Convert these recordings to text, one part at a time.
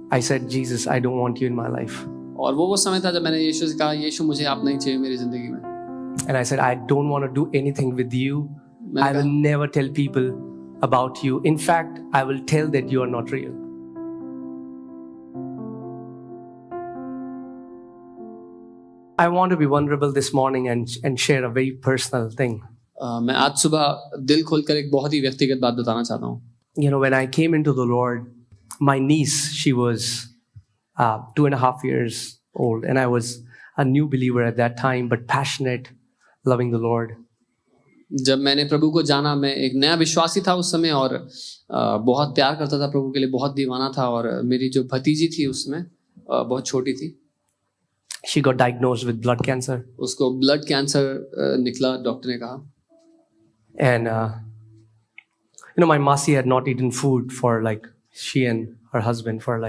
I said, Jesus, I don't want you in my life. और वो समय था जब मैंने यीशु से कहा, यीशु मुझे आप नहीं चाहिए मेरी जिंदगी में. And I said, I don't want to do anything with you. मैंने I will कहा, never tell people about you. In fact, I will tell that you are not real. I want to be vulnerable this morning and share a very personal thing. मैं आज सुबह दिल खोलकर एक बहुत ही व्यक्तिगत बात बताना चाहता हूँ. You know, when I came into the Lord, my niece, she was 2.5 years old, and I was a new believer at that time, but passionate, loving the Lord. जब मैंने प्रभु को जाना, मैं एक नया विश्वासी था उस समय और बहुत प्यार करता था प्रभु के लिए, बहुत दीवाना था. और मेरी जो भतीजी थी उसमें बहुत छोटी थी. She got diagnosed with blood cancer. उसको ब्लड कैंसर निकला, डॉक्टर ने कहा. And, you know, my Masi had not eaten food for she and her husband for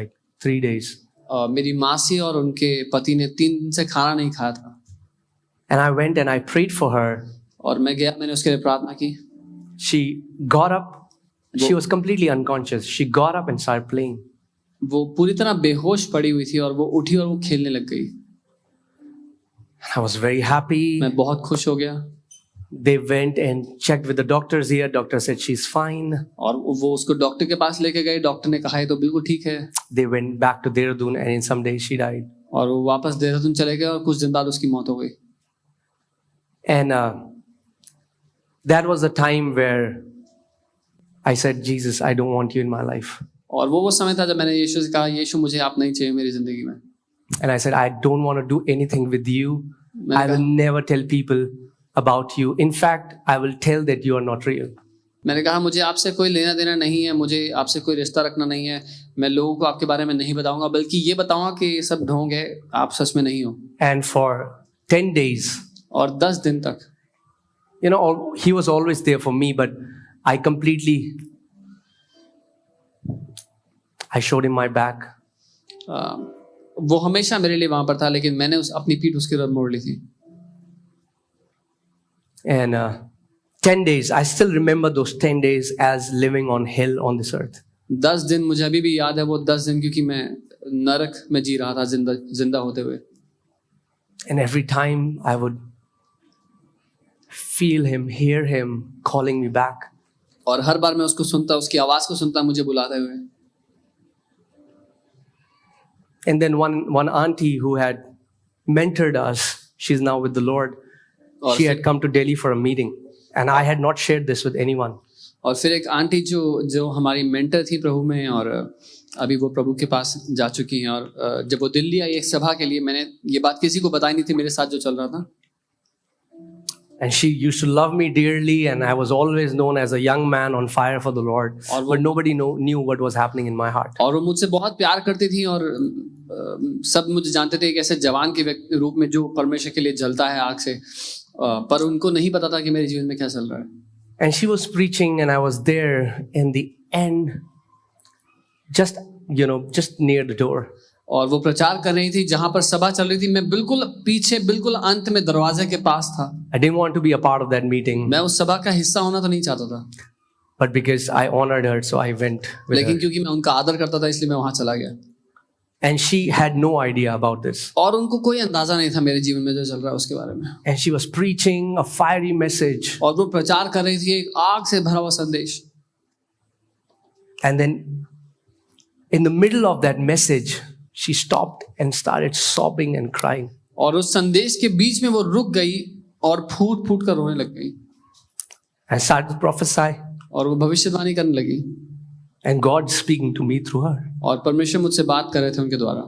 3 days. मेरी मासी और उनके पति ने 3 दिन से खाना नहीं खाया था. And I went and I prayed for her. और मैं गया, मैंने उसके लिए प्रार्थना की. She got up. She was completely unconscious. She got up and started playing. वो पूरी तरह बेहोश पड़ी हुई थी और वो उठी और वो खेलने लग गई. I was very happy. मैं बहुत खुश हो गया. They went and checked with the doctors here. Doctor said she's fine. और वो उसको डॉक्टर के पास लेके गए. डॉक्टर ने कहा ये तो बिल्कुल ठीक है. They went back to Dehradun and in some days she died. और वो वापस देहरादून चले गए और कुछ दिन बाद उसकी मौत हो गई. And that was the time where I said, Jesus, I don't want you in my life. और वो समय था जब मैंने यीशु से कहा, यीशु मुझे आप नहीं चाहिए मेरी जिंदगी में. And I said, I don't want to do anything with you. मैंने I will कहा, never tell people about you. In fact, I will tell that you are not real. मैंने कहा मुझे आपसे कोई लेना देना नहीं है, मुझे आपसे कोई रिश्ता रखना नहीं है. मैं लोगों को आपके बारे में नहीं बताऊंगा, बल्कि ये बताऊंगा कि ये सब ढोंग है, आप सच में नहीं हो. And for 10 days, और 10 दिन तक, you know, he was always there for me, but I showed him my back. वो हमेशा मेरे लिए वहां पर था, लेकिन मैंने अपनी पीठ उसके तरफ मोड़ ली थी. And 10 days, I still remember those 10 days as living on hell on this earth. 10 दिन मुझे अभी भी याद है, वो 10 दिन, क्योंकि मैं नरक में जी रहा था जिंदा होते हुए. And every time I would feel him, hear him calling me back. और हर बार मैं उसको सुनता, उसकी आवाज को सुनता, मुझे बुलाते हुए. And then one auntie who had mentored us, she's now with the Lord. She had come to Delhi for a meeting, and I had not shared this with anyone. और फिर एक आंटी जो हमारी मेंटर थी प्रभु में, और अभी वो प्रभु के पास जा चुकी हैं. और जब वो दिल्ली आई एक सभा के लिए, मैंने ये बात किसी को बताई नहीं थी मेरे साथ जो चल रहा था. And she used to love me dearly, and I was always known as a young man on fire for the Lord. But nobody knew what was happening in my heart. और वो मुझसे बहुत प्यार करती थी, और सब मुझे जानते थे एक ऐसे जवान के रूप में जो परमेश्वर के लिए जलता है आग से. पर उनको नहीं पता था कि मेरे जीवन में क्या चल रहा है. And she was preaching, and I was there in the end, just near the door. और वो प्रचार कर रही थी जहां पर सभा चल रही थी. मैं बिल्कुल पीछे, बिल्कुल अंत में दरवाजे के पास था. I didn't want to be a part of that meeting. मैं उस सभा का हिस्सा होना तो नहीं चाहता था. But because I honored her, so I went with लेकिन her. क्योंकि मैं उनका आदर करता था, इसलिए मैं वहां चला गया. And she had no idea about this. और उनको कोई अंदाजा नहीं था मेरे जीवन में जो चल रहा है उसके बारे में. And she was preaching a fiery message. और वो प्रचार कर रही थी एक आग से भरा हुआ संदेश. And then in the middle of that message, she stopped and started sobbing and crying. और उस संदेश के बीच में वो रुक गई और फूट फूट कर रोने लग गई. And started to prophesy. और वो भविष्यवाणी करने लगी. And God speaking to me through her. और परमेश्वर मुझसे बात कर रहे थे उनके द्वारा.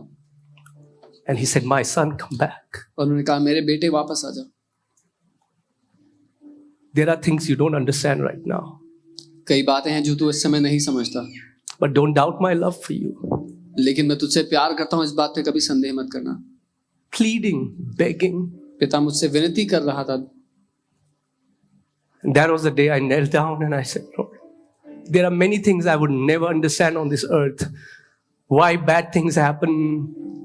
And he said, "My son, come back." और उन्होंने कहा मेरे बेटे वापस आ जा. There are things you don't understand right now. कई बातें हैं जो तू इस समय नहीं समझता. But don't doubt my love for you. लेकिन मैं तुझसे प्यार करता हूँ, इस बात पे कभी संदेह मत करना. Pleading, begging. पिता मुझसे विनती कर रहा था. And that was the day I knelt down and I said, Lord, there are many things I would never understand on this earth. Why bad things happen,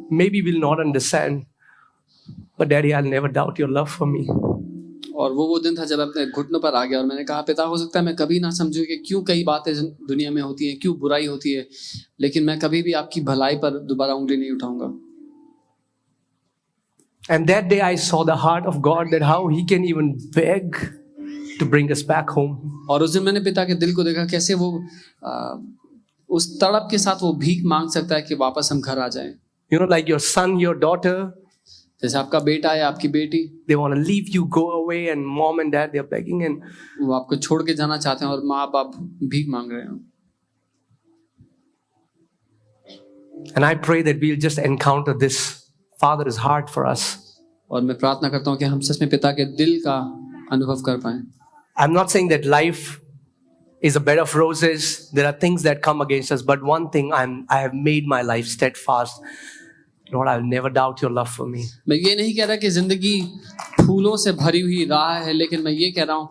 maybe we'll not understand. But Daddy, I'll never doubt your love for me. और वो दिन था जब मैं अपने घुटनों पर आ गया और मैंने कहा पिता हो सकता है मैं कभी ना समझूं कि क्यों कई बातें दुनिया में होती हैं, क्यों बुराई होती है, लेकिन मैं कभी भी आपकी भलाई पर दोबारा उंगली नहीं उठाऊंगा. And that day I saw the heart of God, that how He can even beg to bring us back home. और उस दिन मैंने पिता के दिल को देखा कैसे वो उस तड़प के साथ वो भीख मांग सकता है कि वापस हम घर आ जाएं. You know, like your son, your daughter, जैसे आपका बेटा है, आपकी बेटी, they want to leave you, go away, and mom and dad, they're begging, and वो आपको छोड़ के जाना चाहते हैं और माँ बाप भीख मांग रहे हैं. I pray that we'll just encounter this Father's heart for us. और मैं प्रार्थना करता हूँ कि हम सच में पिता के दिल का अनुभव कर पाएं. I'm not saying that life is a bed of roses. There are things that come against us, but one thing I have made my life steadfast. Lord, I will never doubt your love for me. मैं ये नहीं कह रहा कि जिंदगी फूलों से भरी हुई राह है, लेकिन मैं ये कह रहा हूँ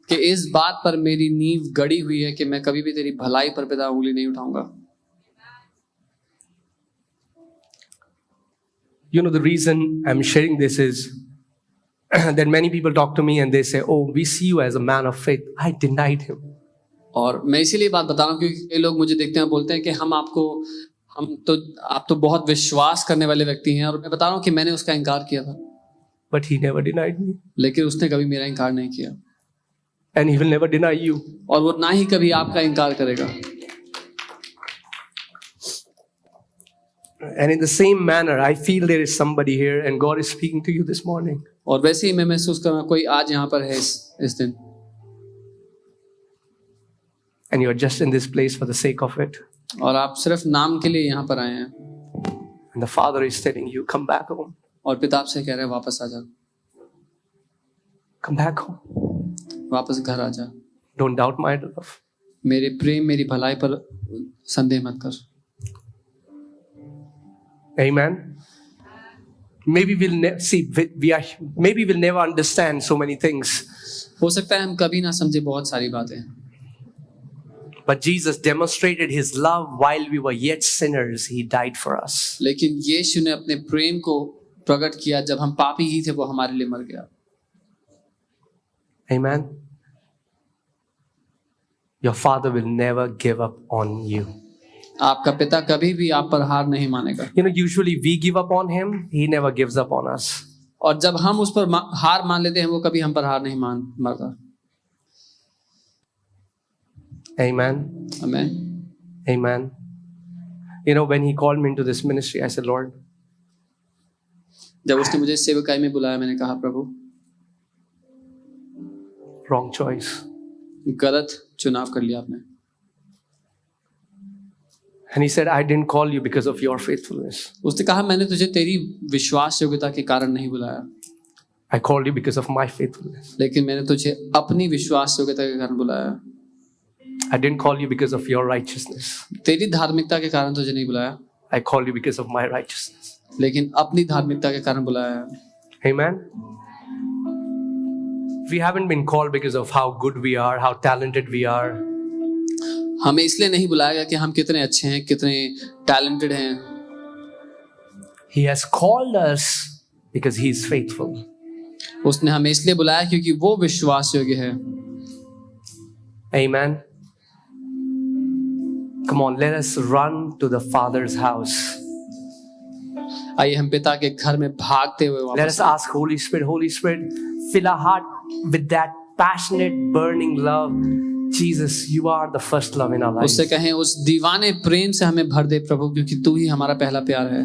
कि इस बात पर मेरी नींव गड़ी हुई है कि मैं कभी भी तेरी भलाई पर पिता उंगली नहीं उठाऊंगा. You know, the reason I'm sharing this is that many people talk to me and they say, oh, we see you as a man of faith. I denied him. और मैं इसीलिए बात बता रहा हूँ क्योंकि कई लोग मुझे देखते हैं बोलते हैं कि आप तो बहुत विश्वास करने वाले व्यक्ति हैं, और मैं बता रहा हूँ कि मैंने उसका इनकार किया था. But he never denied me. लेकिन उसने कभी मेरा इनकार नहीं किया. And he will never deny you. और वो ना ही कभी आपका इनकार करेगा. And in the same manner, I feel there is somebody here and God is speaking to you this morning. और वैसे ही मैं महसूस कर रहा हूँ कोई आज यहाँ पर है इस दिन. And you are just in this place for the sake of it. और आप सिर्फ नाम के लिए यहाँ पर आए हैं. And the Father is telling you, come back home. और पिता आपसे कह रहे हैं वापस आ जा. Come back home. वापस घर आ जा. Don't doubt my love. मेरे प्रेम, मेरी भलाई पर संदेह मत कर. Amen. Maybe we'll never understand so many things. हो सकता है हम कभी ना समझे बहुत सारी बातें. But Jesus demonstrated his love while we were yet sinners. He died for us. लेकिन यीशु ने अपने प्रेम को प्रकट किया जब हम पापी ही थे, वो हमारे लिए मर गया. Amen. Your Father will never give up on you. आपका पिता कभी भी आप पर हार नहीं मानेगा. You know, usually we give up on him. He never gives up on us. और जब हम उस पर हार मान लेते हैं, वो कभी हम पर हार नहीं मानता. Amen. Amen. Amen. You know, when he called me into this ministry, I said, Lord, जब उसने मुझे सेवकाई में बुलाया, मैंने कहा प्रभु, wrong choice. गलत चुनाव कर लिया आपने. And he said, I didn't call you because of your faithfulness. उसने कहा मैंने तुझे तेरी विश्वास योग्यता के कारण नहीं बुलाया. I called you because of my faithfulness. लेकिन मैंने तुझे अपनी विश्वास योग्यता के कारण बुलाया. I didn't call you because of your righteousness. तेरी धार्मिकता के कारण तुझे नहीं बुलाया. I called you because of my righteousness. लेकिन अपनी धार्मिकता के कारण बुलाया. Amen. We haven't been called because of how good we are, how talented we are. हमें इसलिए नहीं बुलाया गया कि हम कितने अच्छे हैं, कितने टैलेंटेड हैं. He has called us because he is faithful. उसने हमें इसलिए बुलाया क्योंकि वो विश्वास योग्य है. Amen. Come on, let us run to the Father's house. आइए हम पिता के घर में भागते हुए Let वापस us ask Holy Spirit, fill our heart with that passionate, burning love. Jesus, you are the first love in our lives. उससे कहें उस दीवाने प्रेम से हमें भर दे प्रभु, क्योंकि तू ही हमारा पहला प्यार है.